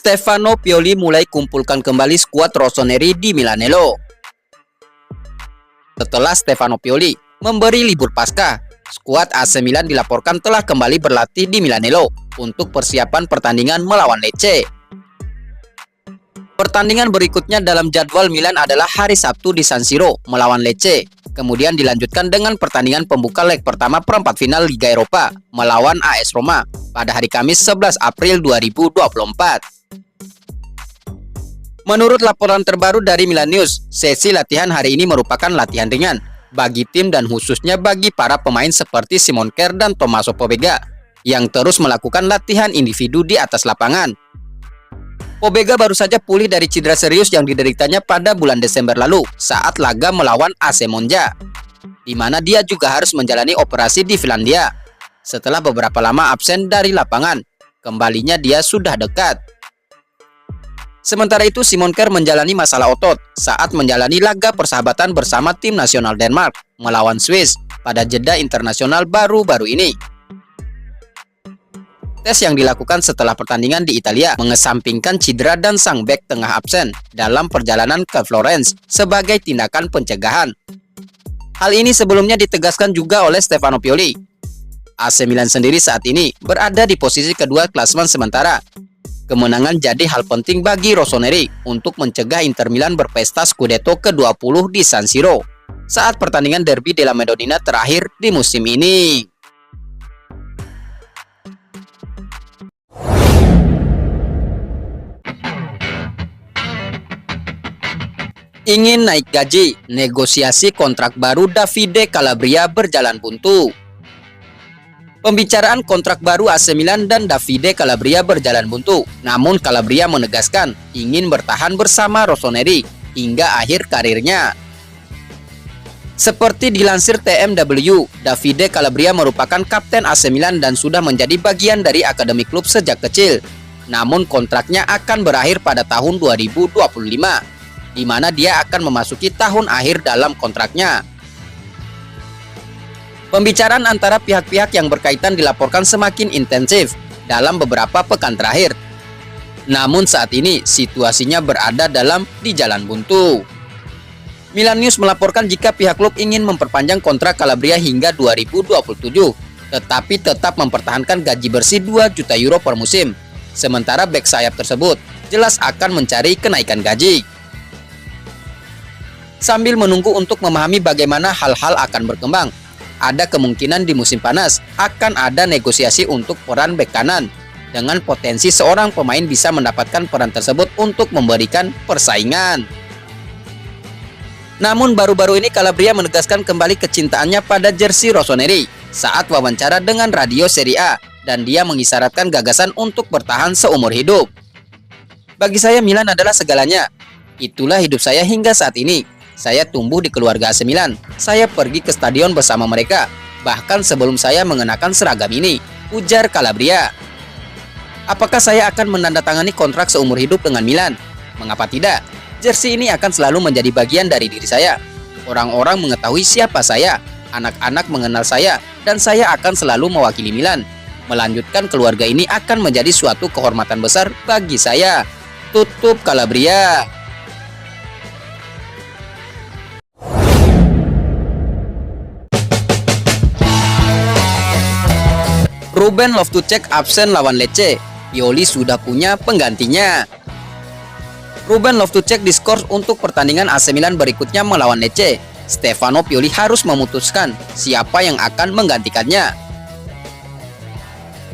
Stefano Pioli mulai kumpulkan kembali skuad rossoneri di Milanello. Setelah Stefano Pioli memberi libur pasca, skuad AC Milan dilaporkan telah kembali berlatih di Milanello untuk persiapan pertandingan melawan Lecce. Pertandingan berikutnya dalam jadwal Milan adalah hari Sabtu di San Siro melawan Lecce. Kemudian dilanjutkan dengan pertandingan pembuka leg pertama perempat final Liga Eropa melawan AS Roma pada hari Kamis 11 April 2024. Menurut laporan terbaru dari Milan News, sesi latihan hari ini merupakan latihan ringan bagi tim dan khususnya bagi para pemain seperti Simon Kjær dan Tommaso Pobega yang terus melakukan latihan individu di atas lapangan. Pobega baru saja pulih dari cedera serius yang dideritanya pada bulan Desember lalu saat laga melawan AC Monza, di mana dia juga harus menjalani operasi di Finlandia. Setelah beberapa lama absen dari lapangan, kembalinya dia sudah dekat. Sementara itu, Simon Kjær menjalani masalah otot saat menjalani laga persahabatan bersama tim nasional Denmark melawan Swiss pada jeda internasional baru-baru ini. Tes yang dilakukan setelah pertandingan di Italia mengesampingkan cedera dan sang bek tengah absen dalam perjalanan ke Florence sebagai tindakan pencegahan. Hal ini sebelumnya ditegaskan juga oleh Stefano Pioli. AC Milan sendiri saat ini berada di posisi kedua klasemen sementara. Kemenangan jadi hal penting bagi rossoneri untuk mencegah Inter Milan berpesta Scudetto ke-20 di San Siro saat pertandingan Derby della Madonnina terakhir di musim ini. Ingin naik gaji, negosiasi kontrak baru Davide Calabria berjalan buntu. Pembicaraan kontrak baru AC Milan dan Davide Calabria berjalan buntu, namun Calabria menegaskan ingin bertahan bersama rossoneri hingga akhir karirnya. Seperti dilansir TMW, Davide Calabria merupakan kapten AC Milan dan sudah menjadi bagian dari akademi klub sejak kecil. Namun kontraknya akan berakhir pada tahun 2025. Di mana dia akan memasuki tahun akhir dalam kontraknya. Pembicaraan antara pihak-pihak yang berkaitan dilaporkan semakin intensif dalam beberapa pekan terakhir. Namun saat ini situasinya berada di jalan buntu. Milan News melaporkan jika pihak klub ingin memperpanjang kontrak Calabria hingga 2027, tetapi tetap mempertahankan gaji bersih 2 juta euro per musim. Sementara bek sayap tersebut jelas akan mencari kenaikan gaji. Sambil menunggu untuk memahami bagaimana hal-hal akan berkembang, ada kemungkinan di musim panas akan ada negosiasi untuk peran bek kanan, dengan potensi seorang pemain bisa mendapatkan peran tersebut untuk memberikan persaingan. Namun baru-baru ini Calabria menegaskan kembali kecintaannya pada jersey rossoneri saat wawancara dengan radio Serie A, dan dia mengisyaratkan gagasan untuk bertahan seumur hidup. Bagi saya Milan adalah segalanya. Itulah hidup saya hingga saat ini. Saya tumbuh di keluarga AC Milan. Saya pergi ke stadion bersama mereka, bahkan sebelum saya mengenakan seragam ini, ujar Calabria. Apakah saya akan menandatangani kontrak seumur hidup dengan Milan? Mengapa tidak? Jersey ini akan selalu menjadi bagian dari diri saya. Orang-orang mengetahui siapa saya, anak-anak mengenal saya, dan saya akan selalu mewakili Milan. Melanjutkan keluarga ini akan menjadi suatu kehormatan besar bagi saya. Tutup Calabria. Ruben Loftus-Cheek absen lawan Lecce, Pioli sudah punya penggantinya. Ruben Loftus-Cheek diskors untuk pertandingan AC Milan berikutnya melawan Lecce. Stefano Pioli harus memutuskan siapa yang akan menggantikannya.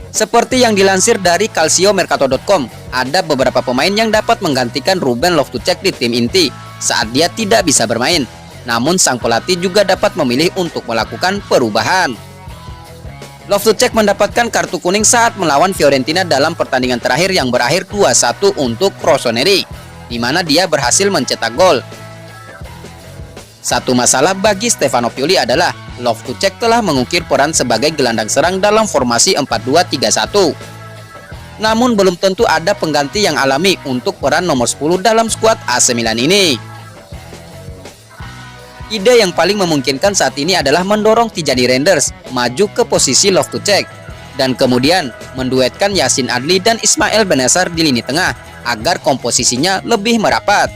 Seperti yang dilansir dari calciomercato.com, ada beberapa pemain yang dapat menggantikan Ruben Loftus-Cheek di tim inti saat dia tidak bisa bermain. Namun sang pelatih juga dapat memilih untuk melakukan perubahan. Loftus-Cheek mendapatkan kartu kuning saat melawan Fiorentina dalam pertandingan terakhir yang berakhir 2-1 untuk rossoneri, di mana dia berhasil mencetak gol. Satu masalah bagi Stefano Pioli adalah Loftus-Cheek telah mengukir peran sebagai gelandang serang dalam formasi 4-2-3-1. Namun belum tentu ada pengganti yang alami untuk peran nomor 10 dalam skuad AC Milan ini. Ide yang paling memungkinkan saat ini adalah mendorong Tijani Reinders maju ke posisi Loftus-Cheek dan kemudian menduetkan Yacine Adli dan Ismail Bennacer di lini tengah agar komposisinya lebih merapat.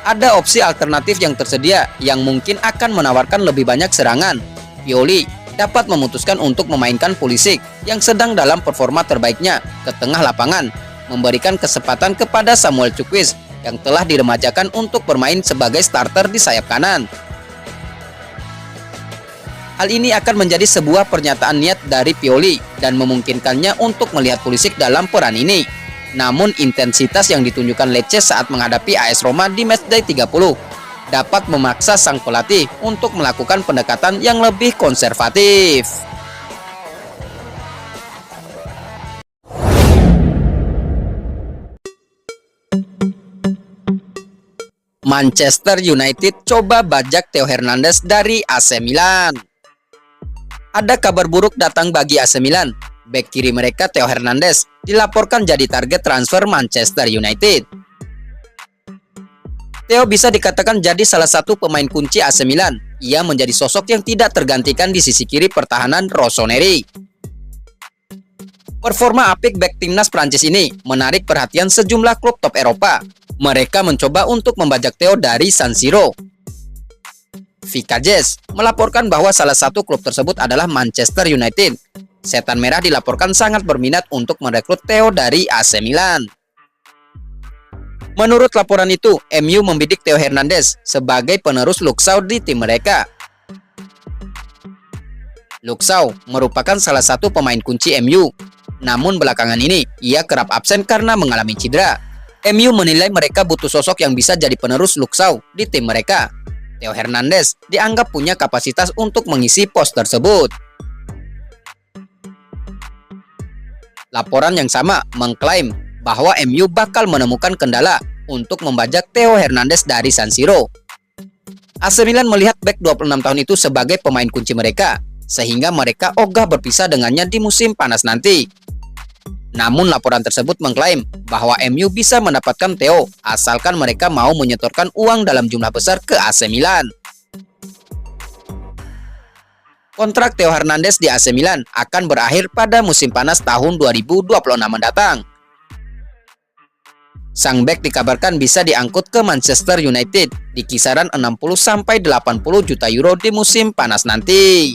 Ada opsi alternatif yang tersedia yang mungkin akan menawarkan lebih banyak serangan. Pioli dapat memutuskan untuk memainkan Pulisic yang sedang dalam performa terbaiknya ke tengah lapangan, memberikan kesempatan kepada Samuel Chukwueze yang telah diremajakan untuk bermain sebagai starter di sayap kanan. Hal ini akan menjadi sebuah pernyataan niat dari Pioli dan memungkinkannya untuk melihat Pulisic dalam peran ini. Namun intensitas yang ditunjukkan Lecce saat menghadapi AS Roma di matchday 30 dapat memaksa sang pelatih untuk melakukan pendekatan yang lebih konservatif. Manchester United coba bajak Theo Hernandez dari AC Milan. Ada kabar buruk datang bagi AC Milan. Bek kiri mereka Theo Hernandez dilaporkan jadi target transfer Manchester United. Theo bisa dikatakan jadi salah satu pemain kunci AC Milan. Ia menjadi sosok yang tidak tergantikan di sisi kiri pertahanan rossoneri. Performa apik bek timnas Prancis ini menarik perhatian sejumlah klub top Eropa. Mereka mencoba untuk membajak Theo dari San Siro. Vicagez melaporkan bahwa salah satu klub tersebut adalah Manchester United. Setan Merah dilaporkan sangat berminat untuk merekrut Theo dari AC Milan. Menurut laporan itu, MU membidik Theo Hernandez sebagai penerus Luxau di tim mereka. Luxau merupakan salah satu pemain kunci MU. Namun belakangan ini, ia kerap absen karena mengalami cedera. MU menilai mereka butuh sosok yang bisa jadi penerus Luxau di tim mereka. Theo Hernandez dianggap punya kapasitas untuk mengisi pos tersebut. Laporan yang sama mengklaim bahwa MU bakal menemukan kendala untuk membajak Theo Hernandez dari San Siro. AC Milan melihat bek 26 tahun itu sebagai pemain kunci mereka, sehingga mereka ogah berpisah dengannya di musim panas nanti. Namun laporan tersebut mengklaim bahwa MU bisa mendapatkan Theo asalkan mereka mau menyetorkan uang dalam jumlah besar ke AC Milan. Kontrak Theo Hernandez di AC Milan akan berakhir pada musim panas tahun 2026 mendatang. Sang bek dikabarkan bisa diangkut ke Manchester United di kisaran 60-80 juta euro di musim panas nanti.